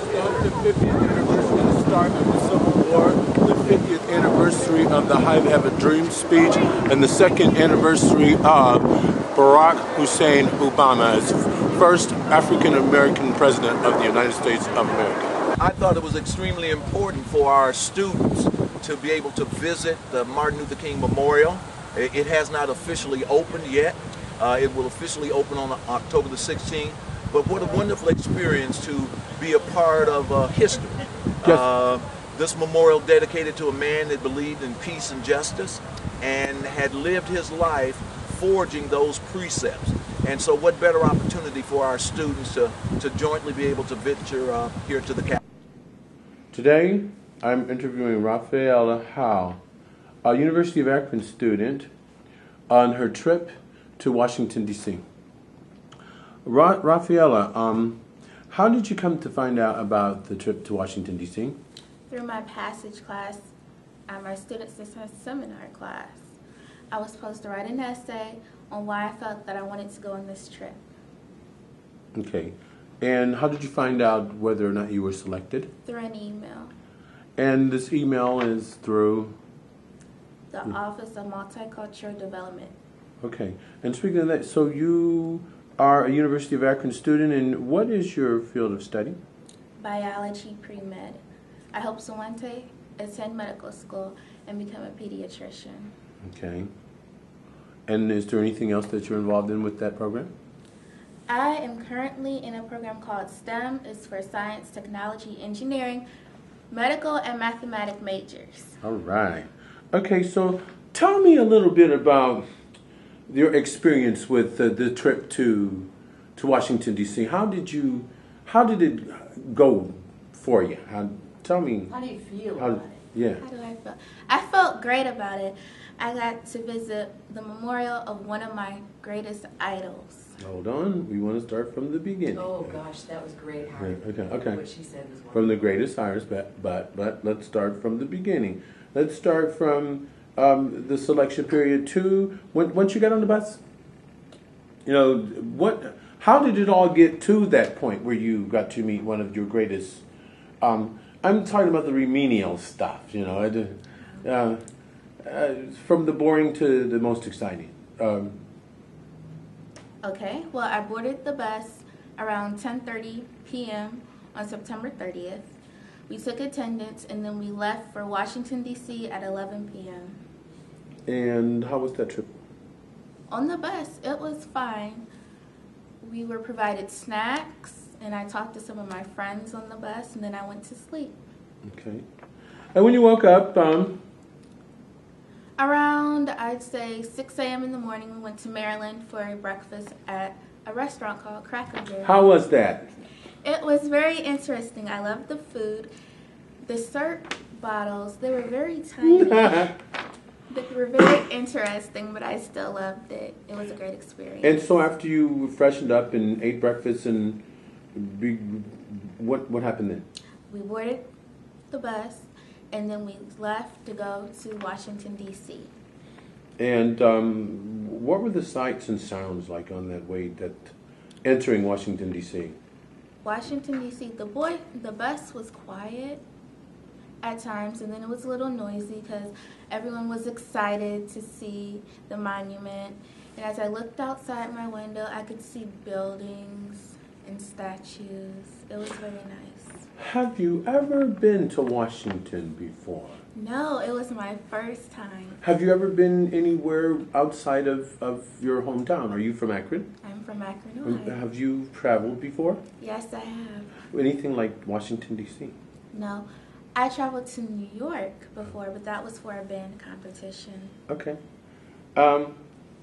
the 50th anniversary of the start of the Civil War, the 50th anniversary of the I Have a Dream speech, and the second anniversary of Barack Hussein Obama's first African-American president of the United States of America. I thought it was extremely important for our students to be able to visit the Martin Luther King Memorial. It has not officially opened yet. It will officially open on October the 16th. But what a wonderful experience to be a part of history. Yes. This memorial dedicated to a man that believed in peace and justice and had lived his life forging those precepts. And so what better opportunity for our students to jointly be able to venture here to the capital. Today, I'm interviewing Rafaela Howe, a University of Akron student, on her trip to Washington, D.C. Rafaela, how did you come to find out about the trip to Washington, D.C.? Through my passage class, our student success seminar class. I was supposed to write an essay on why I felt that I wanted to go on this trip. Okay. And how did you find out whether or not you were selected? Through an email. And this email is through? The Office of Multicultural Development. Okay. And speaking of that, so you are a University of Akron student, and what is your field of study? Biology pre-med. I hope to one day attend medical school and become a pediatrician. Okay. And is there anything else that you're involved in with that program? I am currently in a program called STEM. It's for science, technology, engineering, medical, and mathematics majors. All right. Okay, so tell me a little bit about your experience with the trip to Washington, D.C. How did it go for you? Tell me. How do you feel about it? Yeah. How do I feel? I felt great about it. I got to visit the memorial of one of my greatest idols. Hold on. We want to start from the beginning. Oh gosh, that was great, Harry. Okay. What she said was wonderful. From the greatest hires, but let's start from the beginning. Let's start from the selection period to once you got on the bus. You know how did it all get to that point where you got to meet one of your greatest? I'm talking about the remedial stuff. You know, from the boring to the most exciting. Okay, well, I boarded the bus around 10:30 p.m. on September 30th. We took attendance, and then we left for Washington, D.C. at 11 p.m. And how was that trip? On the bus, it was fine. We were provided snacks, and I talked to some of my friends on the bus, and then I went to sleep. Okay. And when you woke up, around, I'd say, 6 a.m. in the morning, we went to Maryland for a breakfast at a restaurant called Cracker Barrel. How was that? It was very interesting. I loved the food. The syrup bottles, they were very tiny. They were very interesting, but I still loved it. It was a great experience. And so after you freshened up and ate breakfast, and what happened then? We boarded the bus, and then we left to go to Washington, D.C. And what were the sights and sounds like on that way entering Washington, D.C.? Washington, D.C., the bus was quiet at times, and then it was a little noisy because everyone was excited to see the monument. And as I looked outside my window, I could see buildings and statues. It was very nice. Have you ever been to Washington before? No, it was my first time. Have you ever been anywhere outside of your hometown? Are you from Akron? I'm from Akron, Ohio. Have you traveled before? Yes, I have. Anything like Washington, D.C.? No. I traveled to New York before, but that was for a band competition. Okay.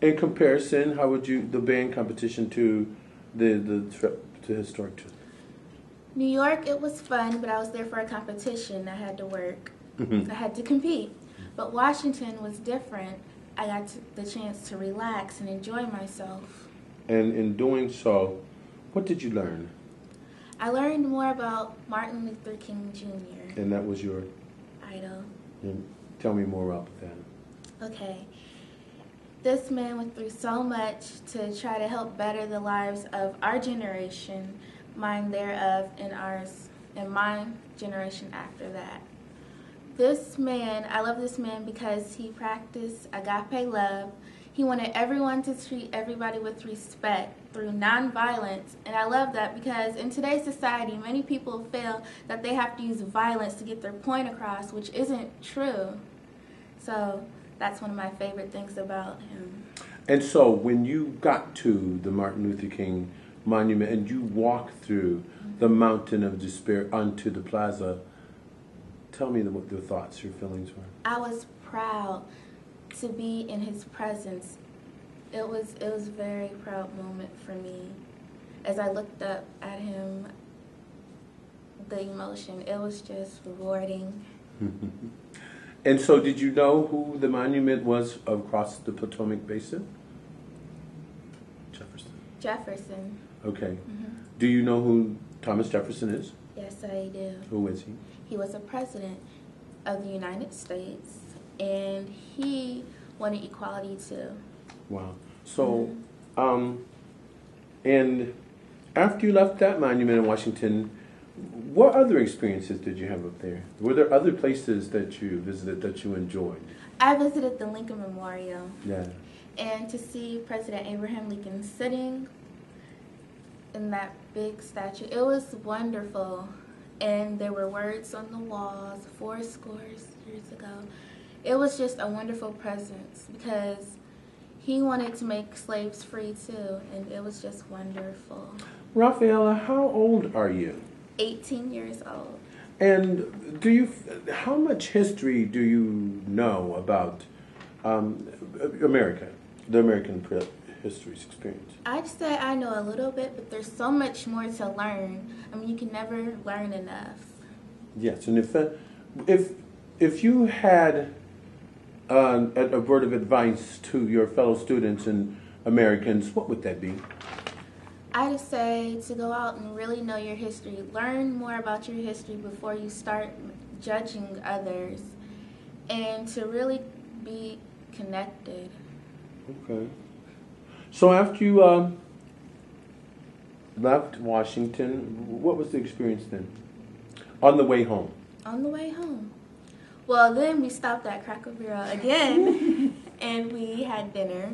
In comparison, how would the band competition to the trip to historic trip? New York, it was fun, but I was there for a competition. I had to work. I had to compete. But Washington was different. I got the chance to relax and enjoy myself. And in doing so, what did you learn? I learned more about Martin Luther King Jr. And that was your idol. And tell me more about that. Okay. This man went through so much to try to help better the lives of our generation, mine thereof, and ours and my generation after that. This man, I love this man because he practiced agape love. He wanted everyone to treat everybody with respect through nonviolence. And I love that because in today's society, many people feel that they have to use violence to get their point across, which isn't true. So that's one of my favorite things about him. And so when you got to the Martin Luther King Monument and you walked through the Mountain of Despair onto the plaza, tell me what your thoughts, your feelings were. I was proud to be in his presence. It was a very proud moment for me. As I looked up at him, the emotion, it was just rewarding. And so did you know who the monument was across the Potomac Basin? Jefferson. Okay. Do you know who Thomas Jefferson is? Yes, I do. Who is he? He was a president of the United States, and he wanted equality too. Wow. So, and after you left that monument in Washington, what other experiences did you have up there? Were there other places that you visited that you enjoyed? I visited the Lincoln Memorial. Yeah. And to see President Abraham Lincoln sitting in that big statue, it was wonderful. And there were words on the walls 4 scores years ago. It was just a wonderful presence because he wanted to make slaves free too, and it was just wonderful. Rafaela, how old are you? 18 years old. And how much history do you know about America, the American history experience? I'd say I know a little bit, but there's so much more to learn. I mean, you can never learn enough. Yes, and if you had a word of advice to your fellow students and Americans, what would that be? I'd say to go out and really know your history. Learn more about your history before you start judging others, and to really be connected. Okay. So after you left Washington, what was the experience then? On the way home? On the way home. Well, then we stopped at Cracker Barrel again, and we had dinner.